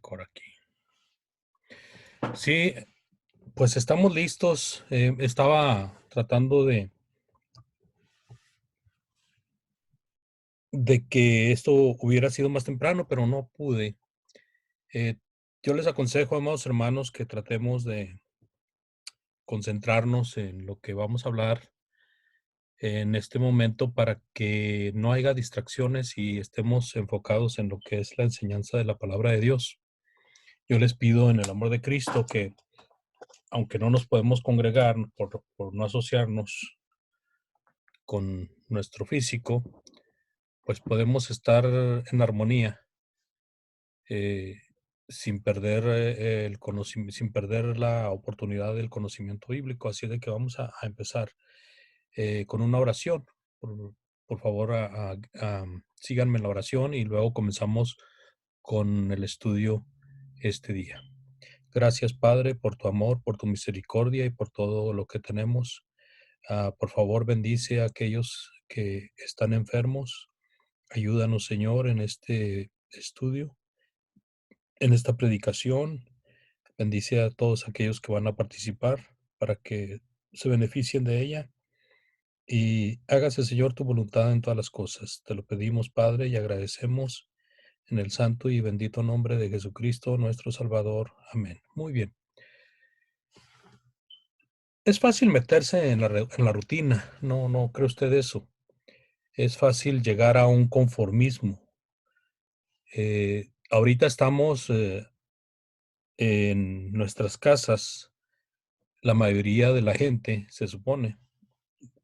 mejor aquí. Sí, pues estamos listos. Estaba tratando de que esto hubiera sido más temprano, pero no pude. Eh, yo les aconsejo, amados hermanos, que tratemos de concentrarnos en lo que vamos a hablar en este momento para que no haya distracciones y estemos enfocados en lo que es la enseñanza de la palabra de Dios. Yo les pido en el amor de Cristo que, aunque no nos podemos congregar por no asociarnos con nuestro físico, pues podemos estar en armonía, eh, sin perder el conocimiento, sin perder la oportunidad del conocimiento bíblico. Así de que vamos a empezar con una oración. Por, por favor, síganme en la oración y luego comenzamos con el estudio este día. Gracias, Padre, por tu amor, por tu misericordia y por todo lo que tenemos. Por favor, bendice a aquellos que están enfermos. Ayúdanos, Señor, en este estudio, en esta predicación. Bendice a todos aquellos que van a participar para que se beneficien de ella. Y hágase, Señor, tu voluntad en todas las cosas. Te lo pedimos, Padre, y agradecemos en el santo y bendito nombre de Jesucristo, nuestro Salvador. Amén. Muy bien. Es fácil meterse en la rutina. No cree usted eso. Es fácil llegar a un conformismo. Ahorita estamos en nuestras casas, la mayoría de la gente, se supone,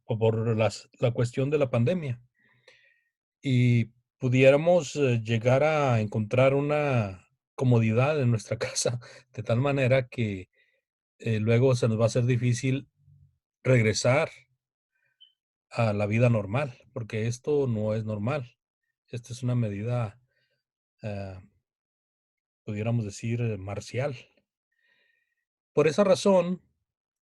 o por la cuestión de la pandemia. Y pudiéramos llegar a encontrar una comodidad en nuestra casa, de tal manera que luego se nos va a hacer difícil regresar a la vida normal, porque esto no es normal. Esta es una medida, ah, pudiéramos decir, marcial. Por esa razón,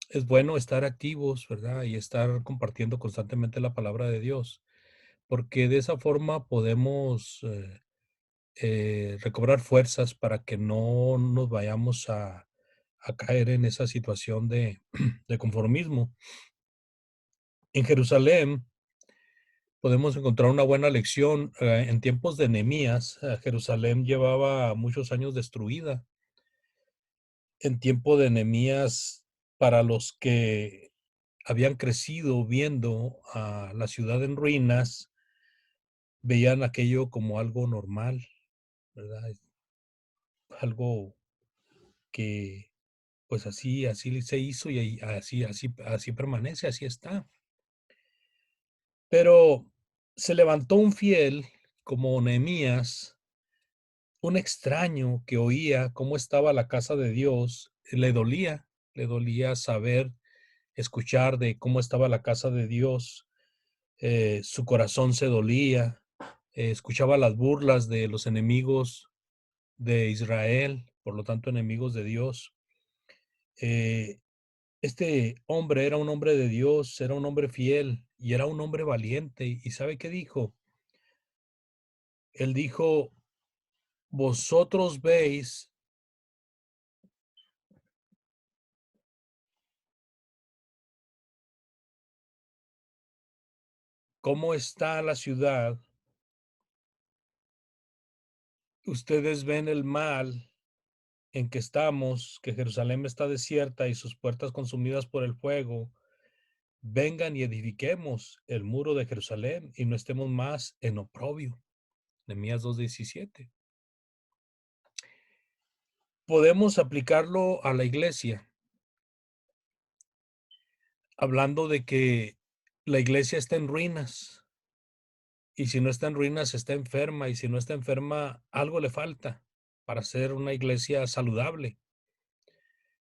es bueno estar activos, ¿verdad? Y estar compartiendo constantemente la palabra de Dios, porque de esa forma podemos recobrar fuerzas para que no nos vayamos a caer en esa situación de conformismo. En Jerusalén podemos encontrar una buena lección. En tiempos de Nehemías, Jerusalén llevaba muchos años destruida. En tiempo de Nehemías, para los que habían crecido viendo a la ciudad en ruinas, veían aquello como algo normal, ¿verdad? Algo que, pues, así se hizo y ahí así permanece, así está. Pero se levantó un fiel como Nehemías, un extraño que oía cómo estaba la casa de Dios, le dolía saber, escuchar de cómo estaba la casa de Dios. Su corazón se dolía, escuchaba las burlas de los enemigos de Israel, por lo tanto, enemigos de Dios. Eh, este hombre era un hombre de Dios, era un hombre fiel y era un hombre valiente. ¿Y sabe qué dijo? Él dijo: vosotros veis cómo está la ciudad, ustedes ven el mal en que estamos, que Jerusalén está desierta y sus puertas consumidas por el fuego. Vengan y edifiquemos el muro de Jerusalén y no estemos más en oprobio. Nehemías 2:17. Podemos aplicarlo a la iglesia, hablando de que la iglesia está en ruinas, y si no está en ruinas, está enferma, y si no está enferma, algo le falta para ser una iglesia saludable.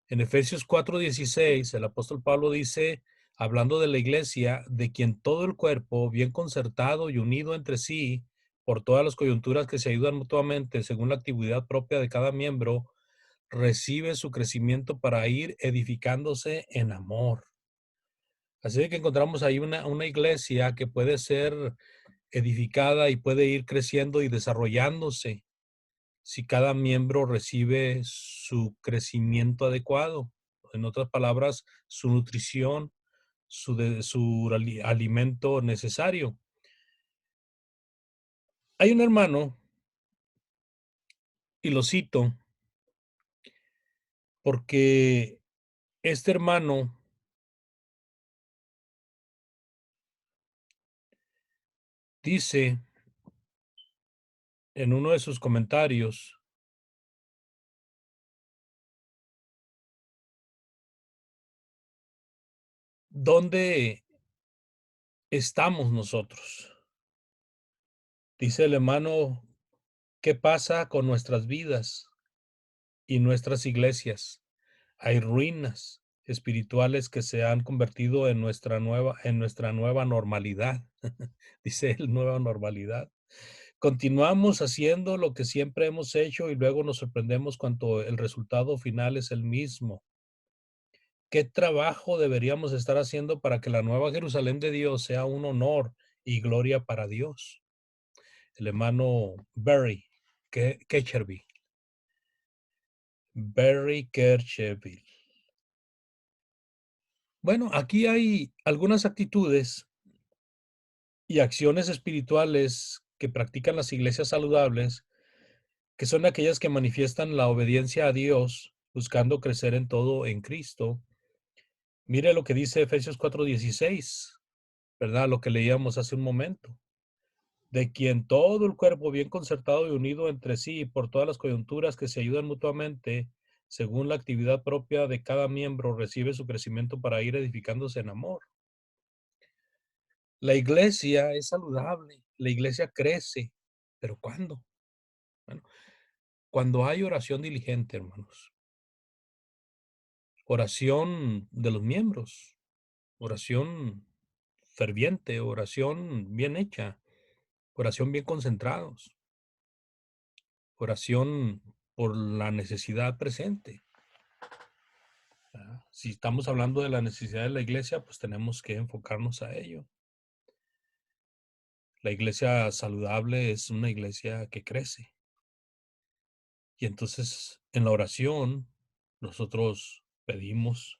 En Efesios 4:16, el apóstol Pablo dice, hablando de la iglesia, de quien todo el cuerpo, bien concertado y unido entre sí, por todas las coyunturas que se ayudan mutuamente según la actividad propia de cada miembro, recibe su crecimiento para ir edificándose en amor. Así de que encontramos ahí una iglesia que puede ser edificada y puede ir creciendo y desarrollándose si cada miembro recibe su crecimiento adecuado. En otras palabras, su nutrición, su alimento necesario. Hay un hermano, y lo cito, porque este hermano dice en uno de sus comentarios: ¿dónde estamos nosotros? Dice el hermano: ¿qué pasa con nuestras vidas y nuestras iglesias? Hay ruinas espirituales que se han convertido en nuestra nueva normalidad. Dice él, nueva normalidad. Continuamos haciendo lo que siempre hemos hecho y luego nos sorprendemos cuando el resultado final es el mismo. ¿Qué trabajo deberíamos estar haciendo para que la nueva Jerusalén de Dios sea un honor y gloria para Dios? El hermano Kercherbee. Barry Kercherbee. Bueno, aquí hay algunas actitudes y acciones espirituales que practican las iglesias saludables, que son aquellas que manifiestan la obediencia a Dios, buscando crecer en todo en Cristo. Mire lo que dice Efesios 4:16, ¿verdad? Lo que leíamos hace un momento. De quien todo el cuerpo bien concertado y unido entre sí por todas las coyunturas que se ayudan mutuamente, según la actividad propia de cada miembro, recibe su crecimiento para ir edificándose en amor. La iglesia es saludable, la iglesia crece, pero ¿cuándo? Bueno, cuando hay oración diligente, hermanos, oración de los miembros, oración ferviente, oración bien hecha, oración bien concentrados, oración por la necesidad presente. Si estamos hablando de la necesidad de la iglesia, pues tenemos que enfocarnos a ello. La iglesia saludable es una iglesia que crece. Y entonces en la oración nosotros pedimos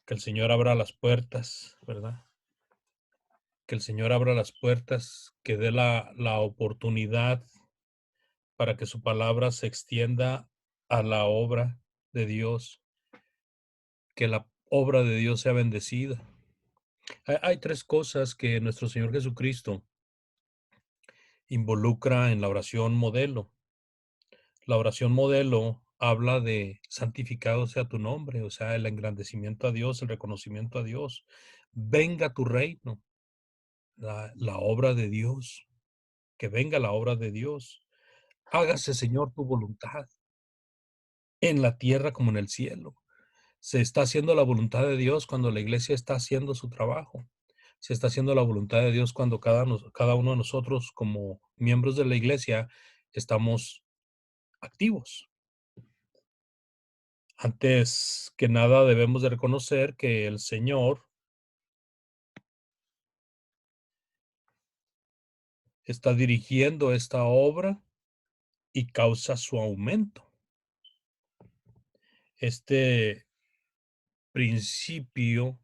que el Señor abra las puertas, ¿verdad? Que el Señor abra las puertas, que dé la oportunidad para que su palabra se extienda a la obra de Dios, que la obra de Dios sea bendecida. Hay tres cosas que nuestro Señor Jesucristo involucra en la oración modelo. La oración modelo habla de santificado sea tu nombre, o sea, el engrandecimiento a Dios, el reconocimiento a Dios. Venga tu reino, la obra de Dios, que venga la obra de Dios. Hágase, Señor, tu voluntad en la tierra como en el cielo. Se está haciendo la voluntad de Dios cuando la iglesia está haciendo su trabajo. Se está haciendo la voluntad de Dios cuando cada uno de nosotros, como miembros de la iglesia, estamos activos. Antes que nada debemos de reconocer que el Señor está dirigiendo esta obra y causa su aumento. Este principio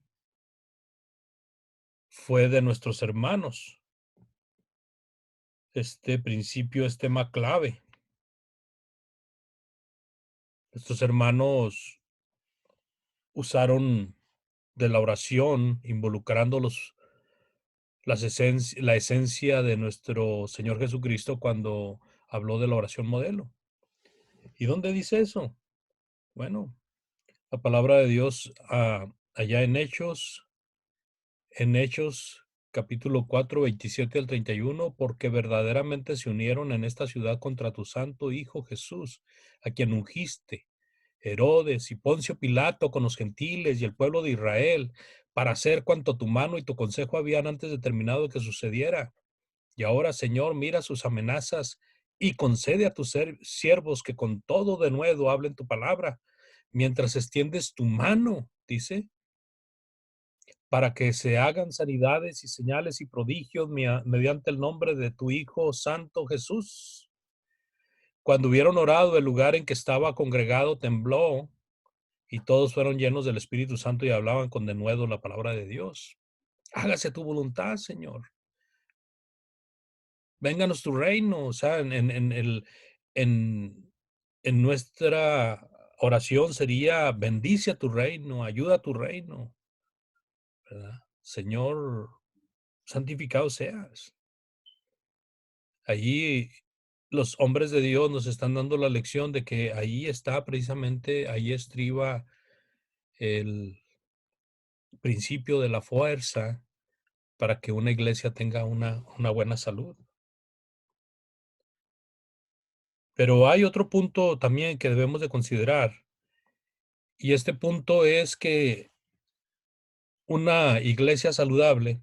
fue de nuestros hermanos. Este principio es tema clave. Estos hermanos usaron de la oración, involucrando la esencia de nuestro Señor Jesucristo cuando habló de la oración modelo. ¿Y dónde dice eso? Bueno, la palabra de Dios allá en Hechos capítulo 4, 27 al 31, porque verdaderamente se unieron en esta ciudad contra tu santo Hijo Jesús, a quien ungiste, Herodes y Poncio Pilato con los gentiles y el pueblo de Israel, para hacer cuanto tu mano y tu consejo habían antes determinado que sucediera. Y ahora, Señor, mira sus amenazas y concede a tus siervos que con todo denuedo hablen tu palabra, mientras extiendes tu mano, dice, para que se hagan sanidades y señales y prodigios mediante el nombre de tu Hijo Santo Jesús. Cuando hubieron orado, el lugar en que estaba congregado tembló, y todos fueron llenos del Espíritu Santo y hablaban con denuedo la palabra de Dios. Hágase tu voluntad, Señor. Vénganos tu reino. O sea, en, en nuestra oración sería: bendice a tu reino, ayuda a tu reino, ¿verdad? Señor, santificado seas. Allí los hombres de Dios nos están dando la lección de que ahí está precisamente, ahí estriba el principio de la fuerza para que una iglesia tenga una buena salud. Pero hay otro punto también que debemos de considerar, y este punto es que una iglesia saludable,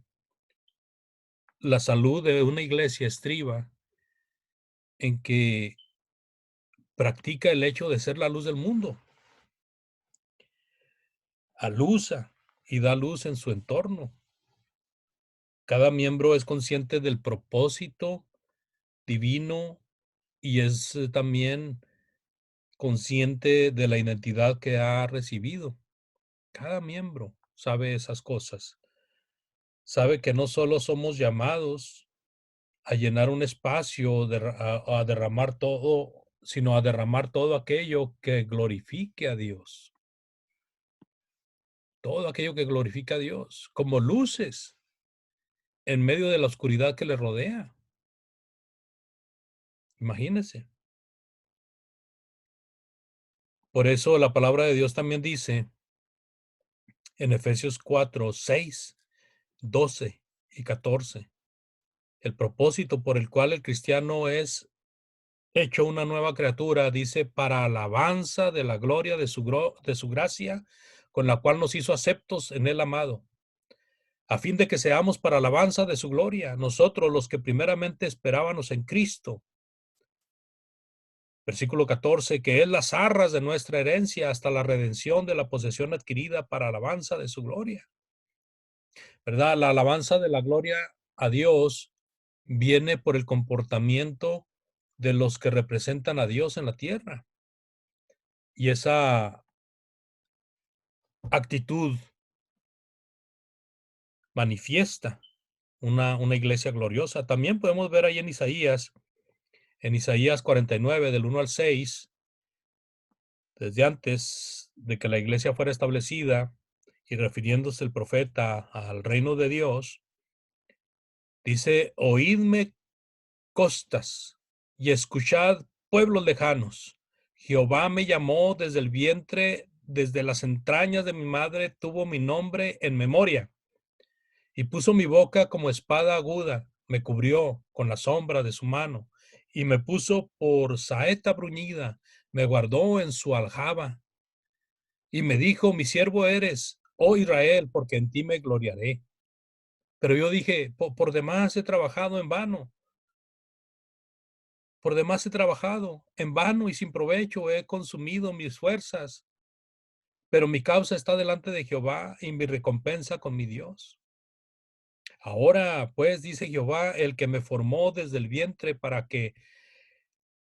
la salud de una iglesia estriba en que practica el hecho de ser la luz del mundo, alusa y da luz en su entorno. Cada miembro es consciente del propósito divino y es también consciente de la identidad que ha recibido. Cada miembro sabe esas cosas. Sabe que no solo somos llamados a llenar un espacio, a derramar todo, sino a derramar todo aquello que glorifique a Dios. Todo aquello que glorifica a Dios, como luces en medio de la oscuridad que le rodea. Imagínense. Por eso la palabra de Dios también dice en Efesios 4, 6, 12 y 14, el propósito por el cual el cristiano es hecho una nueva criatura, dice: para alabanza de la gloria de su gracia, con la cual nos hizo aceptos en el amado, a fin de que seamos para alabanza de su gloria, nosotros los que primeramente esperábamos en Cristo. Versículo 14, que es las arras de nuestra herencia hasta la redención de la posesión adquirida para alabanza de su gloria. ¿Verdad? La alabanza de la gloria a Dios viene por el comportamiento de los que representan a Dios en la tierra. Y esa actitud manifiesta una iglesia gloriosa. También podemos ver ahí en Isaías 49, del 1 al 6, desde antes de que la iglesia fuera establecida, y refiriéndose el profeta al reino de Dios, dice: oídme costas y escuchad pueblos lejanos. Jehová me llamó desde el vientre, desde las entrañas de mi madre tuvo mi nombre en memoria. Y puso mi boca como espada aguda, me cubrió con la sombra de su mano, y me puso por saeta bruñida, me guardó en su aljaba, y me dijo: mi siervo eres, oh Israel, porque en ti me gloriaré. Pero yo dije: por demás he trabajado en vano, por demás he trabajado en vano y sin provecho he consumido mis fuerzas, pero mi causa está delante de Jehová y mi recompensa con mi Dios. Ahora, pues, dice Jehová, el que me formó desde el vientre para que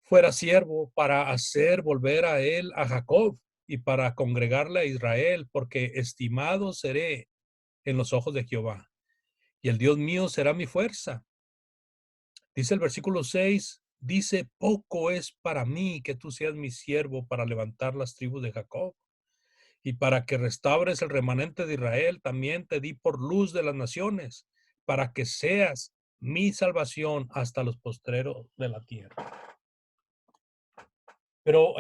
fuera siervo, para hacer volver a él a Jacob y para congregarle a Israel, porque estimado seré en los ojos de Jehová, y el Dios mío será mi fuerza. Dice el versículo 6, dice: poco es para mí que tú seas mi siervo para levantar las tribus de Jacob y para que restaures el remanente de Israel. También te di por luz de las naciones, para que seas mi salvación hasta los postreros de la tierra. Pero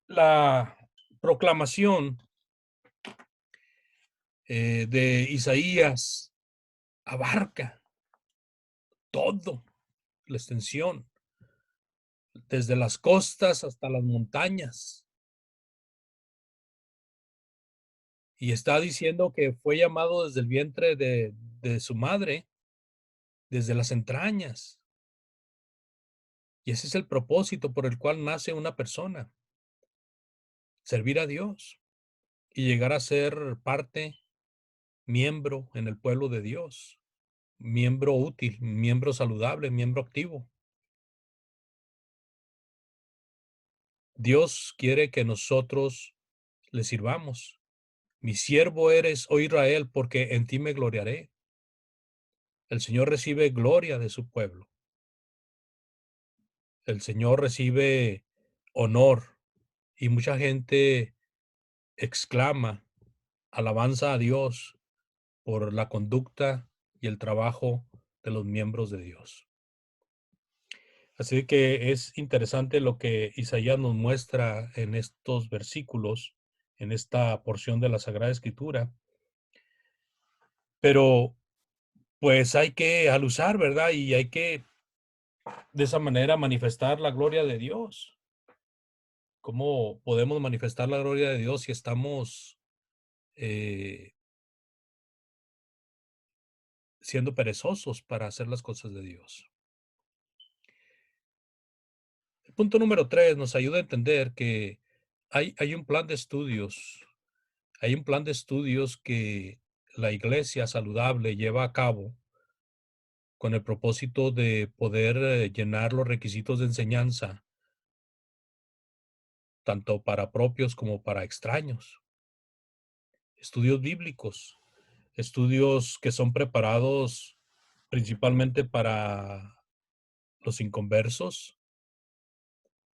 la proclamación de Isaías abarca todo, la extensión, desde las costas hasta las montañas. Y está diciendo que fue llamado desde el vientre de su madre, desde las entrañas. Y ese es el propósito por el cual nace una persona: servir a Dios y llegar a ser parte, miembro en el pueblo de Dios, miembro útil, miembro saludable, miembro activo. Dios quiere que nosotros le sirvamos. Mi siervo eres, oh Israel, porque en ti me gloriaré. El Señor recibe gloria de su pueblo. El Señor recibe honor y mucha gente exclama alabanza a Dios por la conducta y el trabajo de los miembros de Dios. Así que es interesante lo que Isaías nos muestra en estos versículos, en esta porción de la Sagrada Escritura. Pero pues hay que alusar, ¿verdad? Y hay que de esa manera manifestar la gloria de Dios. ¿Cómo podemos manifestar la gloria de Dios si estamos eh, siendo perezosos para hacer las cosas de Dios? El punto número 3 nos ayuda a entender que hay un plan de estudios, hay un plan de estudios que la iglesia saludable lleva a cabo con el propósito de poder llenar los requisitos de enseñanza, tanto para propios como para extraños. Estudios bíblicos, estudios que son preparados principalmente para los inconversos,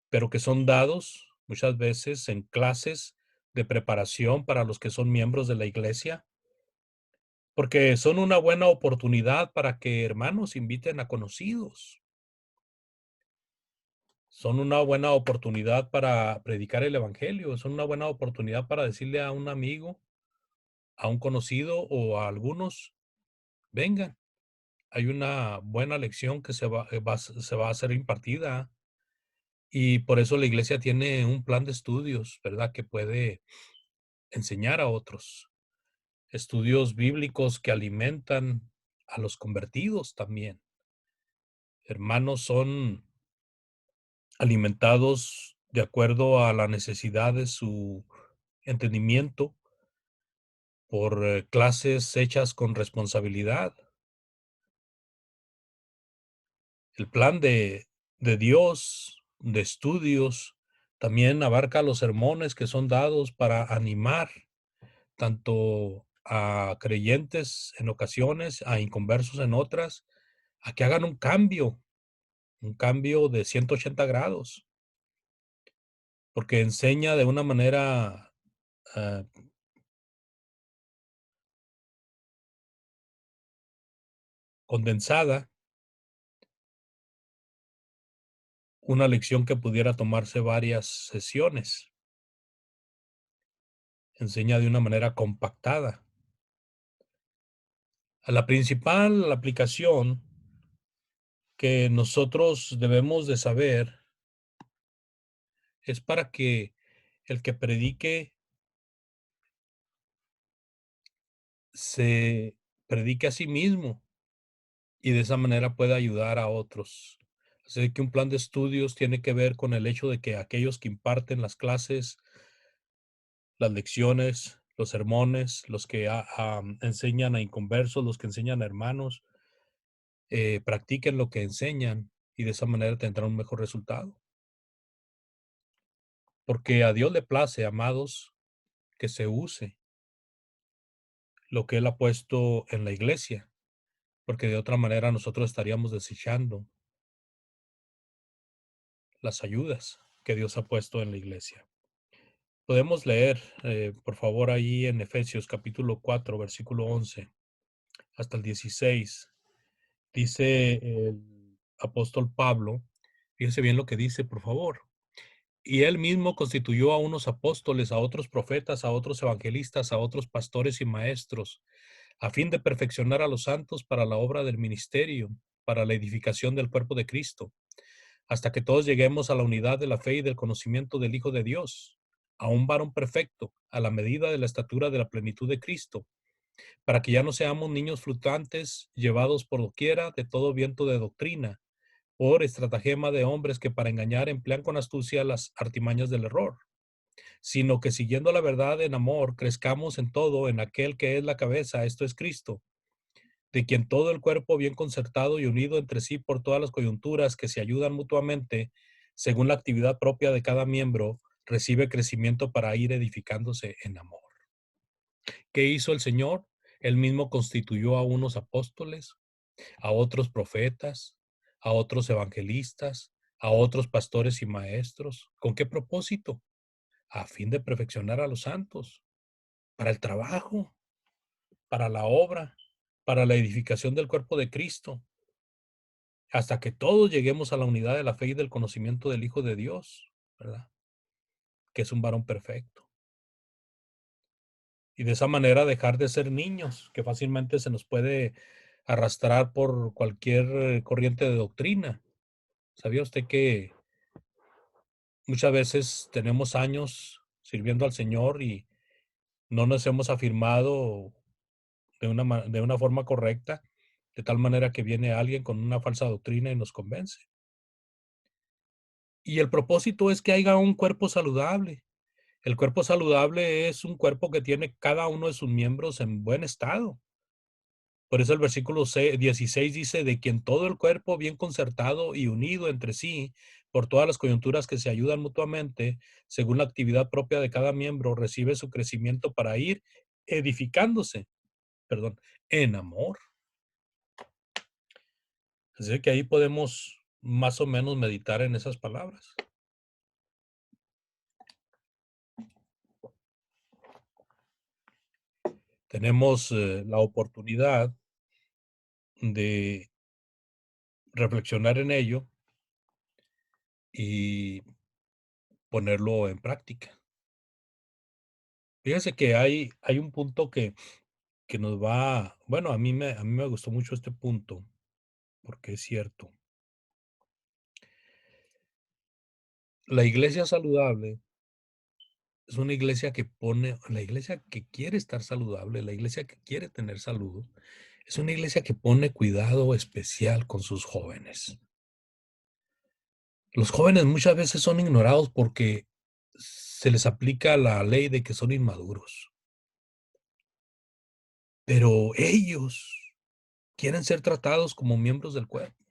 pero que son dados muchas veces en clases de preparación para los que son miembros de la iglesia, porque son una buena oportunidad para que hermanos inviten a conocidos. Son una buena oportunidad para predicar el evangelio, son una buena oportunidad para decirle a un amigo, a un conocido o a algunos, vengan, hay una buena lección que se va a ser impartida y por eso la iglesia tiene un plan de estudios, ¿verdad? Que puede enseñar a otros. Estudios bíblicos que alimentan a los convertidos también. Hermanos son alimentados de acuerdo a la necesidad de su entendimiento por clases hechas con responsabilidad. El plan de Dios, de estudios, también abarca los sermones que son dados para animar tanto a creyentes en ocasiones, a inconversos en otras, a que hagan un cambio de 180 grados, porque enseña de una manera ah, condensada una lección que pudiera tomarse varias sesiones. Enseña de una manera compactada. A la principal aplicación que nosotros debemos de saber es para que el que predique se predique a sí mismo y de esa manera pueda ayudar a otros. Así que un plan de estudios tiene que ver con el hecho de que aquellos que imparten las clases, las lecciones, los sermones, los que enseñan a inconversos, los que enseñan a hermanos, practiquen lo que enseñan y de esa manera tendrán un mejor resultado. Porque a Dios le place, amados, que se use lo que Él ha puesto en la iglesia, porque de otra manera nosotros estaríamos desechando las ayudas que Dios ha puesto en la iglesia. Podemos leer, por favor, ahí en Efesios capítulo 4, versículo 11 hasta el 16. Dice el apóstol Pablo, fíjese bien lo que dice, por favor. Y él mismo constituyó a unos apóstoles, a otros profetas, a otros evangelistas, a otros pastores y maestros, a fin de perfeccionar a los santos para la obra del ministerio, para la edificación del cuerpo de Cristo, hasta que todos lleguemos a la unidad de la fe y del conocimiento del Hijo de Dios, a un varón perfecto, a la medida de la estatura de la plenitud de Cristo, para que ya no seamos niños fluctuantes, llevados por doquiera de todo viento de doctrina, por estratagema de hombres que para engañar emplean con astucia las artimañas del error, sino que siguiendo la verdad en amor, crezcamos en todo en aquel que es la cabeza, esto es Cristo, de quien todo el cuerpo bien concertado y unido entre sí por todas las coyunturas que se ayudan mutuamente, según la actividad propia de cada miembro, recibe crecimiento para ir edificándose en amor. ¿Qué hizo el Señor? Él mismo constituyó a unos apóstoles, a otros profetas, a otros evangelistas, a otros pastores y maestros. ¿Con qué propósito? A fin de perfeccionar a los santos, para el trabajo, para la obra, para la edificación del cuerpo de Cristo, hasta que todos lleguemos a la unidad de la fe y del conocimiento del Hijo de Dios, ¿verdad? Que es un varón perfecto. Y de esa manera dejar de ser niños, que fácilmente se nos puede arrastrar por cualquier corriente de doctrina. ¿Sabía usted que muchas veces tenemos años sirviendo al Señor y no nos hemos afirmado de una forma correcta, de tal manera que viene alguien con una falsa doctrina y nos convence? Y el propósito es que haya un cuerpo saludable. El cuerpo saludable es un cuerpo que tiene cada uno de sus miembros en buen estado. Por eso el versículo 16 dice: de quien todo el cuerpo bien concertado y unido entre sí, por todas las coyunturas que se ayudan mutuamente, según la actividad propia de cada miembro, recibe su crecimiento para ir edificándose, perdón, en amor. Así que ahí podemos más o menos meditar en esas palabras. Tenemos la oportunidad de reflexionar en ello y ponerlo en práctica. Fíjese que hay un punto que nos va, bueno, a mí me gustó mucho este punto, porque es cierto. La iglesia saludable es una iglesia que pone, la iglesia que quiere estar saludable, la iglesia que quiere tener salud, es una iglesia que pone cuidado especial con sus jóvenes. Los jóvenes muchas veces son ignorados porque se les aplica la ley de que son inmaduros, pero ellos quieren ser tratados como miembros del cuerpo.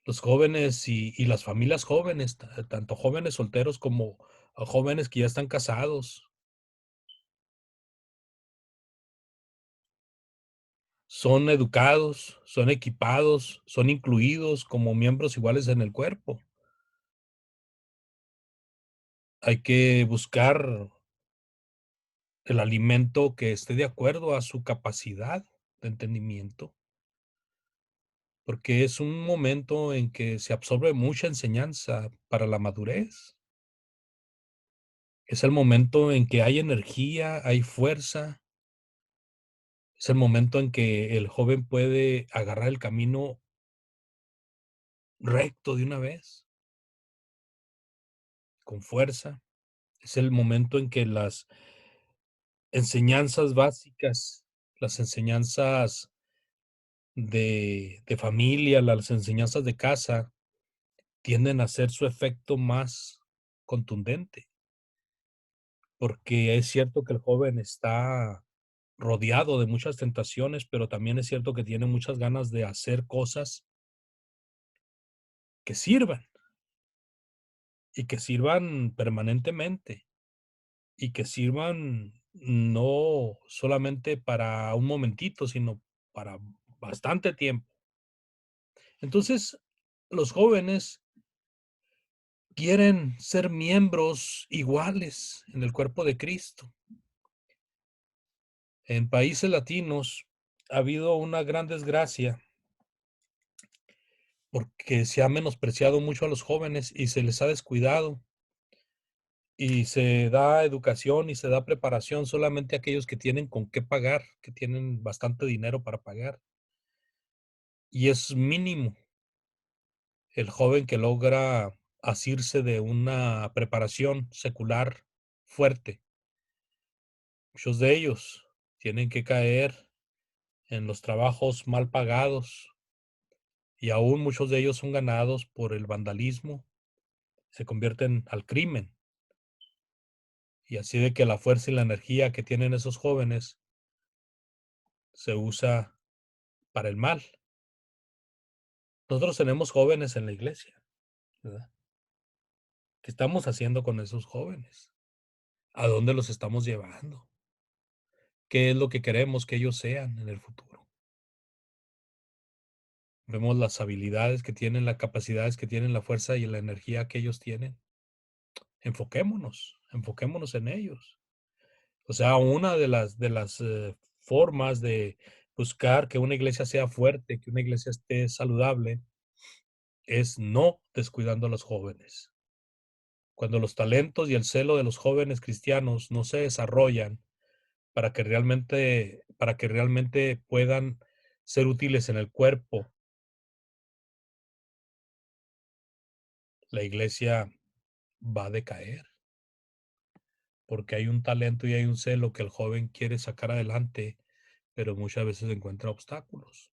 Los jóvenes y las familias jóvenes, tanto jóvenes solteros como jóvenes que ya están casados, son educados, son equipados, son incluidos como miembros iguales en el cuerpo. Hay que buscar el alimento que esté de acuerdo a su capacidad de entendimiento, porque es un momento en que se absorbe mucha enseñanza para la madurez. Es el momento en que hay energía, hay fuerza. Es el momento en que el joven puede agarrar el camino recto de una vez, con fuerza. Es el momento en que las enseñanzas básicas, las enseñanzas de familia, las enseñanzas de casa, tienden a hacer su efecto más contundente, porque es cierto que el joven está rodeado de muchas tentaciones, pero también es cierto que tiene muchas ganas de hacer cosas que sirvan y que sirvan permanentemente. Y que sirvan no solamente para un momentito, sino para bastante tiempo. Entonces, los jóvenes quieren ser miembros iguales en el cuerpo de Cristo. En países latinos ha habido una gran desgracia porque se ha menospreciado mucho a los jóvenes y se les ha descuidado y se da educación y se da preparación solamente a aquellos que tienen con qué pagar, que tienen bastante dinero para pagar. Y es mínimo el joven que logra asirse de una preparación secular fuerte. Muchos de ellos tienen que caer en los trabajos mal pagados y aún muchos de ellos son ganados por el vandalismo, se convierten al crimen y así de que la fuerza y la energía que tienen esos jóvenes se usa para el mal. Nosotros tenemos jóvenes en la iglesia ¿verdad? ¿Qué estamos haciendo con esos jóvenes? ¿A dónde los estamos llevando? ¿Qué es lo que queremos que ellos sean en el futuro? Vemos las habilidades que tienen, las capacidades que tienen, la fuerza y la energía que ellos tienen. Enfoquémonos en ellos. O sea, una de las formas de buscar que una iglesia sea fuerte, que una iglesia esté saludable, es no descuidando a los jóvenes. Cuando los talentos y el celo de los jóvenes cristianos no se desarrollan para que realmente puedan ser útiles en el cuerpo, la iglesia va a decaer, porque hay un talento y hay un celo que el joven quiere sacar adelante, pero muchas veces encuentra obstáculos.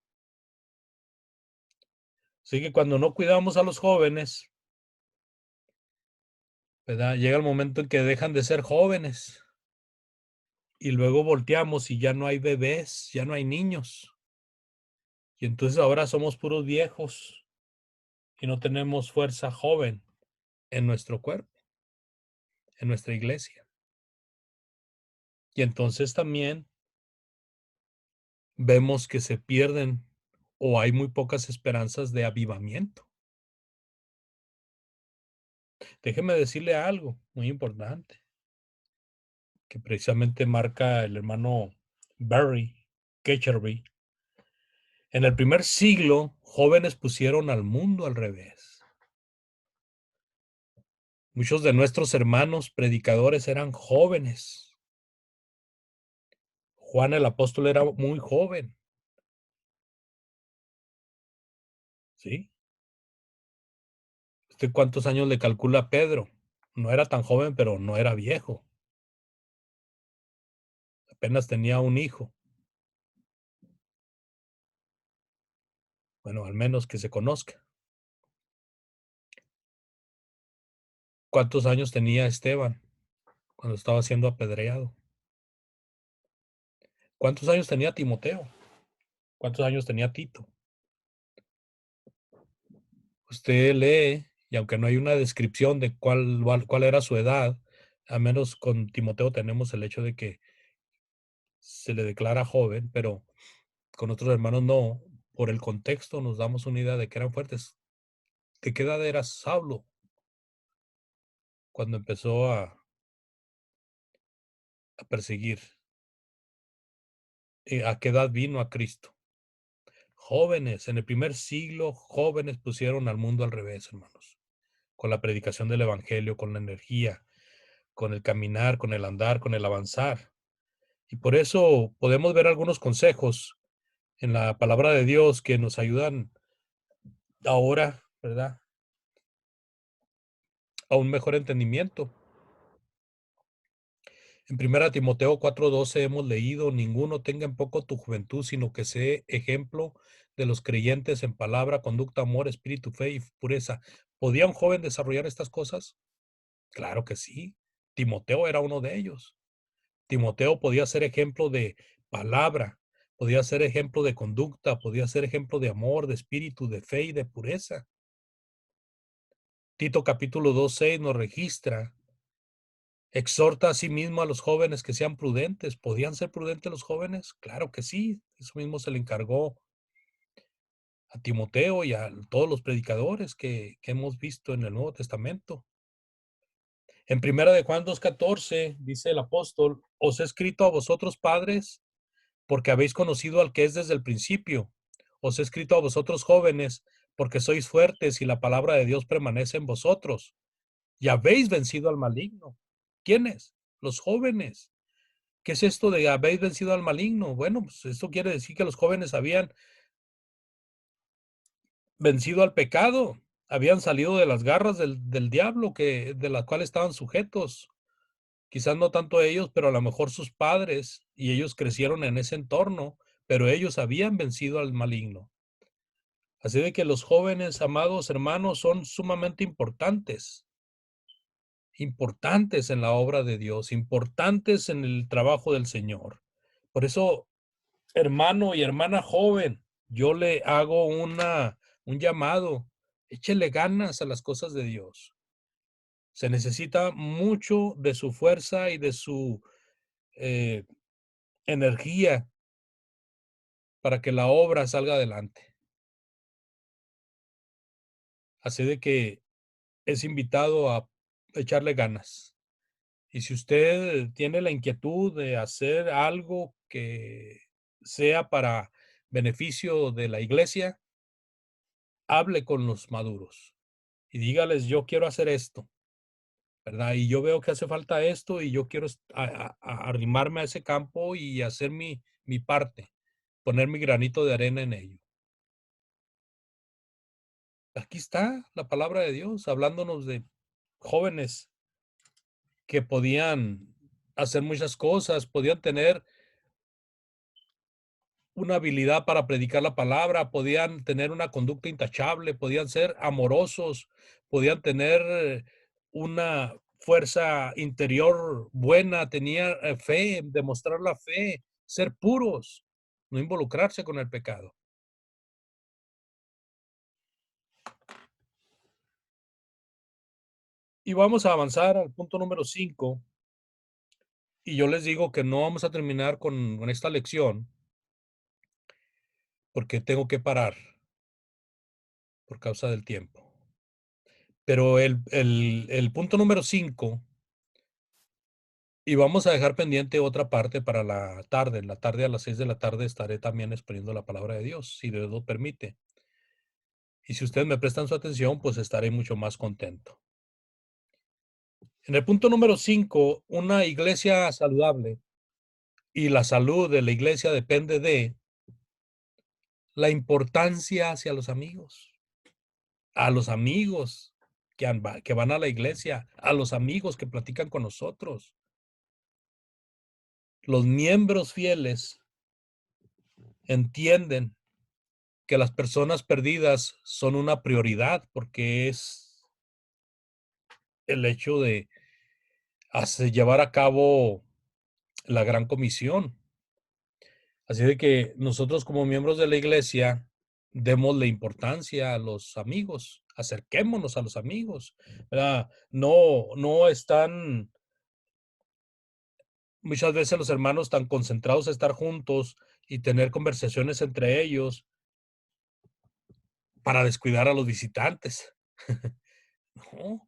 Así que cuando no cuidamos a los jóvenes, ¿verdad? Llega el momento en que dejan de ser jóvenes y luego volteamos y ya no hay bebés, ya no hay niños. Y entonces ahora somos puros viejos y no tenemos fuerza joven en nuestro cuerpo, en nuestra iglesia. Y entonces también vemos que se pierden o hay muy pocas esperanzas de avivamiento. Déjeme decirle algo muy importante que precisamente marca el hermano Barry Ketcherby. En el primer siglo, jóvenes pusieron al mundo al revés. Muchos de nuestros hermanos predicadores eran jóvenes. Juan el apóstol era muy joven, ¿sí? ¿Usted cuántos años le calcula a Pedro? No era tan joven, pero no era viejo. Apenas tenía un hijo. Bueno, al menos que se conozca. ¿Cuántos años tenía Esteban cuando estaba siendo apedreado? ¿Cuántos años tenía Timoteo? ¿Cuántos años tenía Tito? Usted lee, y aunque no hay una descripción de cuál era su edad, al menos con Timoteo tenemos el hecho de que se le declara joven, pero con otros hermanos no. Por el contexto nos damos una idea de que eran fuertes. ¿De qué edad era Saulo cuando empezó a perseguir? ¿A qué edad vino a Cristo? Jóvenes, en el primer siglo, jóvenes pusieron al mundo al revés, hermanos, con la predicación del evangelio, con la energía, con el caminar, con el andar, con el avanzar. Y por eso podemos ver algunos consejos en la palabra de Dios que nos ayudan ahora, ¿verdad? A un mejor entendimiento. En primera Timoteo 4:12 hemos leído, ninguno tenga en poco tu juventud, sino que sea ejemplo de los creyentes en palabra, conducta, amor, espíritu, fe y pureza. ¿Podía un joven desarrollar estas cosas? Claro que sí. Timoteo era uno de ellos. Timoteo podía ser ejemplo de palabra, podía ser ejemplo de conducta, podía ser ejemplo de amor, de espíritu, de fe y de pureza. Tito capítulo 2:6 nos registra, exhorta a sí mismo a los jóvenes que sean prudentes. ¿Podían ser prudentes los jóvenes? Claro que sí. Eso mismo se le encargó a Timoteo y a todos los predicadores que hemos visto en el Nuevo Testamento. En primera de Juan 2:14 dice el apóstol, os he escrito a vosotros padres porque habéis conocido al que es desde el principio. Os he escrito a vosotros jóvenes porque sois fuertes y la palabra de Dios permanece en vosotros y habéis vencido al maligno. ¿Quiénes? Los jóvenes. ¿Qué es esto de habéis vencido al maligno? Bueno, pues esto quiere decir que los jóvenes habían vencido al pecado, habían salido de las garras del diablo de las cuales estaban sujetos. Quizás no tanto ellos, pero a lo mejor sus padres, y ellos crecieron en ese entorno, pero ellos habían vencido al maligno. Así de que los jóvenes, amados hermanos, son sumamente importantes, importantes en la obra de Dios, importantes en el trabajo del Señor. Por eso, hermano y hermana joven, yo le hago un llamado. Échele ganas a las cosas de Dios. Se necesita mucho de su fuerza y de su, eh, energía para que la obra salga adelante. Así de que es invitado a echarle ganas. Y si usted tiene la inquietud de hacer algo que sea para beneficio de la iglesia, hable con los maduros y dígales: "Yo quiero hacer esto, ¿verdad? Y yo veo que hace falta esto y yo quiero arrimarme a ese campo y hacer mi parte, poner mi granito de arena en ello". Aquí está la palabra de Dios hablándonos de jóvenes que podían hacer muchas cosas, podían tener una habilidad para predicar la palabra, podían tener una conducta intachable, podían ser amorosos, podían tener una fuerza interior buena, tenía fe, demostrar la fe, ser puros, no involucrarse con el pecado. Y vamos a avanzar al punto número 5 y yo les digo que no vamos a terminar con esta lección porque tengo que parar por causa del tiempo. Pero el punto número 5 y vamos a dejar pendiente otra parte para la tarde. En la tarde, a las 6 de la tarde, estaré también exponiendo la palabra de Dios, si Dios lo permite. Y si ustedes me prestan su atención, pues estaré mucho más contento. En el punto número 5, una iglesia saludable y la salud de la iglesia depende de la importancia hacia los amigos, a los amigos que van a la iglesia, a los amigos que platican con nosotros. Los miembros fieles entienden que las personas perdidas son una prioridad, porque es el hecho de llevar a cabo la gran comisión. Así de que nosotros como miembros de la iglesia démosle importancia a los amigos, acerquémonos a los amigos, ¿verdad? No están muchas veces los hermanos tan concentrados a estar juntos y tener conversaciones entre ellos para descuidar a los visitantes. No.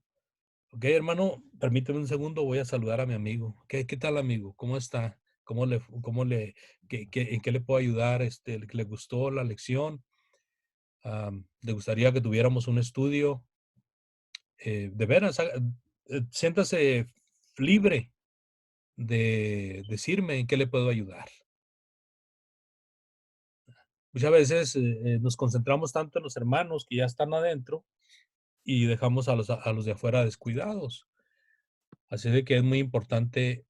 Ok, hermano, permíteme un segundo, voy a saludar a mi amigo. ¿Qué tal, amigo? ¿Cómo está? ¿En qué le puedo ayudar? ¿Le gustó la lección? ¿Le gustaría que tuviéramos un estudio? De veras, siéntase libre de decirme en qué le puedo ayudar. Muchas veces nos concentramos tanto en los hermanos que ya están adentro y dejamos a los de afuera descuidados. Así de que es muy importante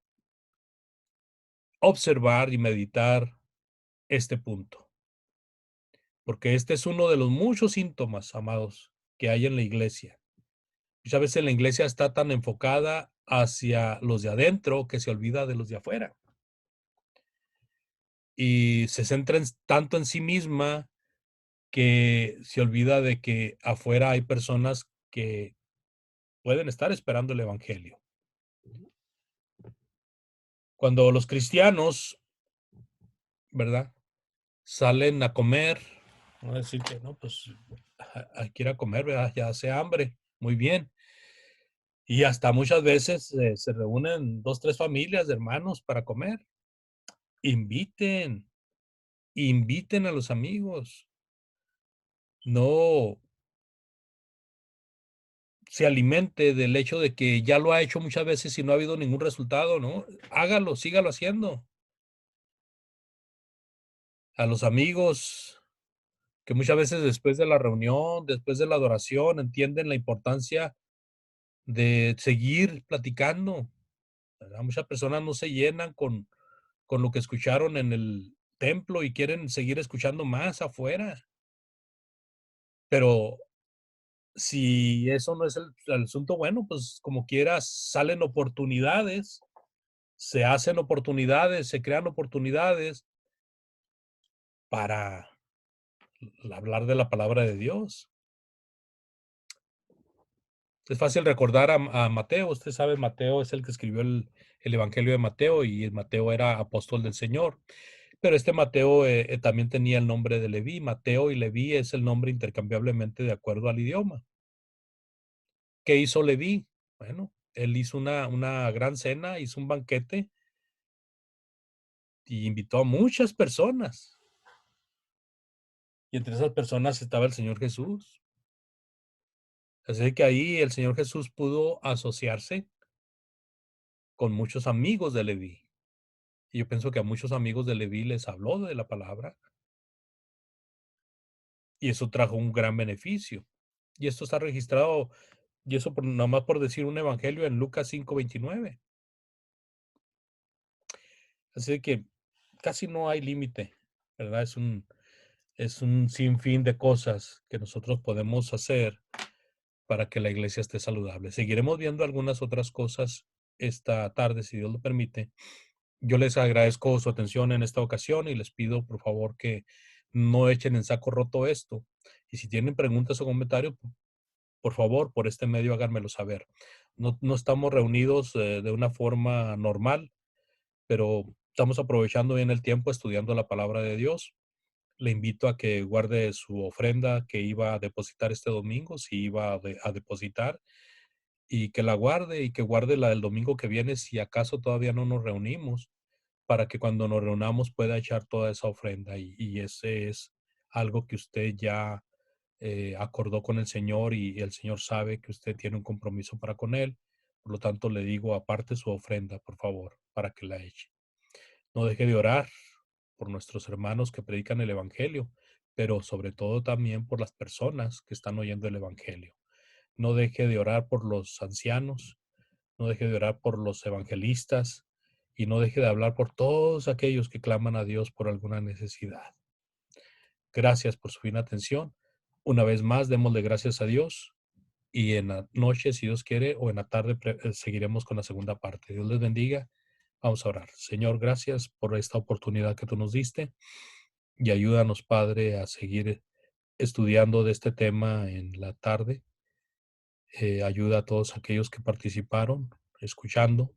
observar y meditar este punto, porque este es uno de los muchos síntomas, amados, que hay en la iglesia. Muchas veces la iglesia está tan enfocada hacia los de adentro que se olvida de los de afuera y se centra tanto en sí misma que se olvida de que afuera hay personas que pueden estar esperando el evangelio. Cuando los cristianos, ¿verdad? Salen a comer, vamos a decir que no, pues hay que ir a comer, ¿verdad? Ya hace hambre, muy bien. Y hasta muchas veces se reúnen 2 3 familias de hermanos para comer. Inviten, inviten a los amigos. No se alimente del hecho de que ya lo ha hecho muchas veces y no ha habido ningún resultado, ¿no? Hágalo, sígalo haciendo. A los amigos que muchas veces después de la reunión, después de la adoración, entienden la importancia de seguir platicando, ¿verdad? Muchas personas no se llenan con lo que escucharon en el templo y quieren seguir escuchando más afuera. Pero si eso no es el asunto, bueno, pues como quiera salen oportunidades, se hacen oportunidades, se crean oportunidades para hablar de la palabra de Dios. Es fácil recordar a Mateo. Usted sabe, Mateo es el que escribió el Evangelio de Mateo, y el Mateo era apóstol del Señor. Pero este Mateo, también tenía el nombre de Leví. Mateo y Leví es el nombre intercambiablemente de acuerdo al idioma. ¿Qué hizo Leví? Bueno, él hizo una gran cena, hizo un banquete y invitó a muchas personas. Y entre esas personas estaba el Señor Jesús. Así que ahí el Señor Jesús pudo asociarse con muchos amigos de Leví. Y yo pienso que a muchos amigos de Leví les habló de la palabra, y eso trajo un gran beneficio. Y esto está registrado, y eso por nada más por decir un evangelio, en Lucas 5:29. Así que casi no hay límite, ¿verdad? Es un sinfín de cosas que nosotros podemos hacer para que la iglesia esté saludable. Seguiremos viendo algunas otras cosas esta tarde, si Dios lo permite. Yo les agradezco su atención en esta ocasión y les pido, por favor, que no echen en saco roto esto. Y si tienen preguntas o comentarios, por favor, por este medio háganmelo saber. No estamos reunidos, de una forma normal, pero estamos aprovechando bien el tiempo estudiando la palabra de Dios. Le invito a que guarde su ofrenda que iba a depositar este domingo, si iba a depositar, y que la guarde, y que guarde la del domingo que viene, si acaso todavía no nos reunimos, para que cuando nos reunamos pueda echar toda esa ofrenda. Y ese es algo que usted ya, acordó con el Señor, y el Señor sabe que usted tiene un compromiso para con Él. Por lo tanto, le digo, aparte su ofrenda, por favor, para que la eche. No deje de orar por nuestros hermanos que predican el Evangelio, pero sobre todo también por las personas que están oyendo el Evangelio. No deje de orar por los ancianos, no deje de orar por los evangelistas, y no deje de hablar por todos aquellos que claman a Dios por alguna necesidad. Gracias por su fina atención. Una vez más, démosle gracias a Dios, y en la noche, si Dios quiere, o en la tarde, seguiremos con la segunda parte. Dios les bendiga. Vamos a orar. Señor, gracias por esta oportunidad que tú nos diste, y ayúdanos, Padre, a seguir estudiando de este tema en la tarde. Ayuda a todos aquellos que participaron, escuchando,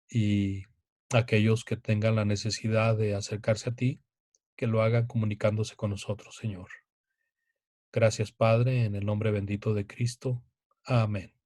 y aquellos que tengan la necesidad de acercarse a ti, que lo hagan comunicándose con nosotros, Señor. Gracias, Padre, en el nombre bendito de Cristo. Amén.